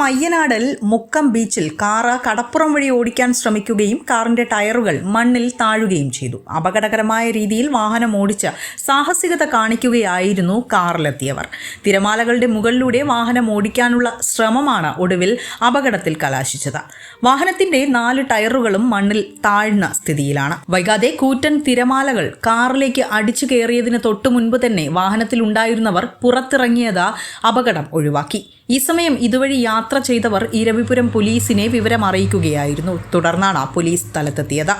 മയ്യനാടിൽ മുക്കം ബീച്ചിൽ കാറ് കടപ്പുറം വഴി ഓടിക്കാൻ ശ്രമിക്കുകയും കാറിന്റെ ടയറുകൾ മണ്ണിൽ താഴുകയും ചെയ്തു. അപകടകരമായ രീതിയിൽ വാഹനം ഓടിച്ച് സാഹസികത കാണിക്കുകയായിരുന്നു കാറിലെത്തിയവർ. തിരമാലകളുടെ മുകളിലൂടെ വാഹനം ഓടിക്കാനുള്ള ശ്രമമാണ് ഒടുവിൽ അപകടത്തിൽ കലാശിച്ചത്. വാഹനത്തിന്റെ 4 ടയറുകളും മണ്ണിൽ താഴ്ന്ന സ്ഥിതിയിലാണ്. വൈകാതെ കൂറ്റൻ തിരമാലകൾ കാറിലേക്ക് അടിച്ചു കയറിയതിന് തൊട്ടു മുൻപ് തന്നെ വാഹനത്തിലുണ്ടായിരുന്നവർ പുറത്തിറങ്ങിയത് അപകടം ഒഴിവാക്കി. ഈ സമയം ഇതുവഴി യാത്ര ചെയ്തവർ ഇരവിപുരം പോലീസിനെ വിവരം അറിയിക്കുകയായിരുന്നു. തുടർന്നാണ് പോലീസ് സ്ഥലത്തെത്തിയത്.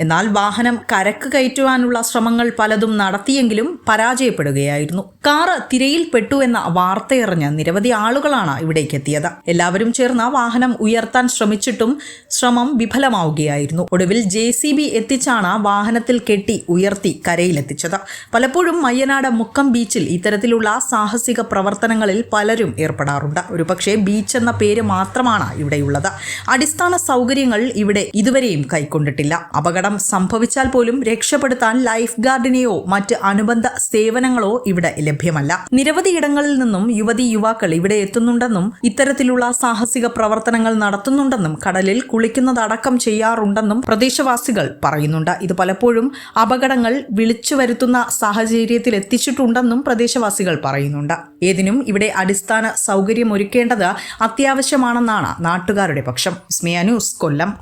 എന്നാൽ വാഹനം കരക്ക് കയറ്റുവാനുള്ള ശ്രമങ്ങൾ പലതും നടത്തിയെങ്കിലും പരാജയപ്പെടുകയായിരുന്നു. കാറ് തിരയിൽ പെട്ടു എന്ന വാർത്തയറിഞ്ഞ് നിരവധി ആളുകളാണ് ഇവിടേക്ക് എത്തിയത്. എല്ലാവരും ചേർന്ന് വാഹനം ഉയർത്താൻ ശ്രമിച്ചിട്ടും ശ്രമം വിഫലമാവുകയായിരുന്നു. ഒടുവിൽ JCB എത്തിച്ചാണ് വാഹനത്തിൽ കെട്ടി ഉയർത്തി കരയിലെത്തിച്ചത്. പലപ്പോഴും മയ്യനാട് മുക്കം ബീച്ചിൽ ഇത്തരത്തിലുള്ള സാഹസിക പ്രവർത്തനങ്ങളിൽ പലരും ഏർപ്പെടാറുണ്ട്. ഒരുപക്ഷെ ബീച്ച് എന്ന പേര് മാത്രമാണ് ഇവിടെയുള്ളത്. അടിസ്ഥാന സൗകര്യങ്ങൾ ഇവിടെ ഇതുവരെയും കൈക്കൊണ്ടിട്ടില്ല. അപകടം സംഭവിച്ചാൽ പോലും രക്ഷപ്പെടുത്താൻ ലൈഫ് ഗാർഡിനെയോ മറ്റ് അനുബന്ധ സേവനങ്ങളോ ഇവിടെ ലഭ്യമല്ല. നിരവധി ഇടങ്ങളിൽ നിന്നും യുവാക്കൾ ഇവിടെ എത്തുന്നുണ്ടെന്നും ഇത്തരത്തിലുള്ള സാഹസിക പ്രവർത്തനങ്ങൾ നടത്തുന്നുണ്ടെന്നും കടലിൽ കുളിക്കുന്നതടക്കം ചെയ്യാറുണ്ടെന്നും പ്രദേശവാസികൾ പറയുന്നുണ്ട്. ഇത് പലപ്പോഴും അപകടങ്ങൾ വിളിച്ചു വരുത്തുന്ന സാഹചര്യത്തിൽ എത്തിച്ചിട്ടുണ്ടെന്നും പ്രദേശവാസികൾ പറയുന്നുണ്ട്. ഏതിനും ഇവിടെ അടിസ്ഥാന സൗകര്യം ഒരുക്കേണ്ടത് അത്യാവശ്യമാണെന്നാണ് നാട്ടുകാരുടെ പക്ഷം. വിസ്മയ ന്യൂസ്, കൊല്ലം.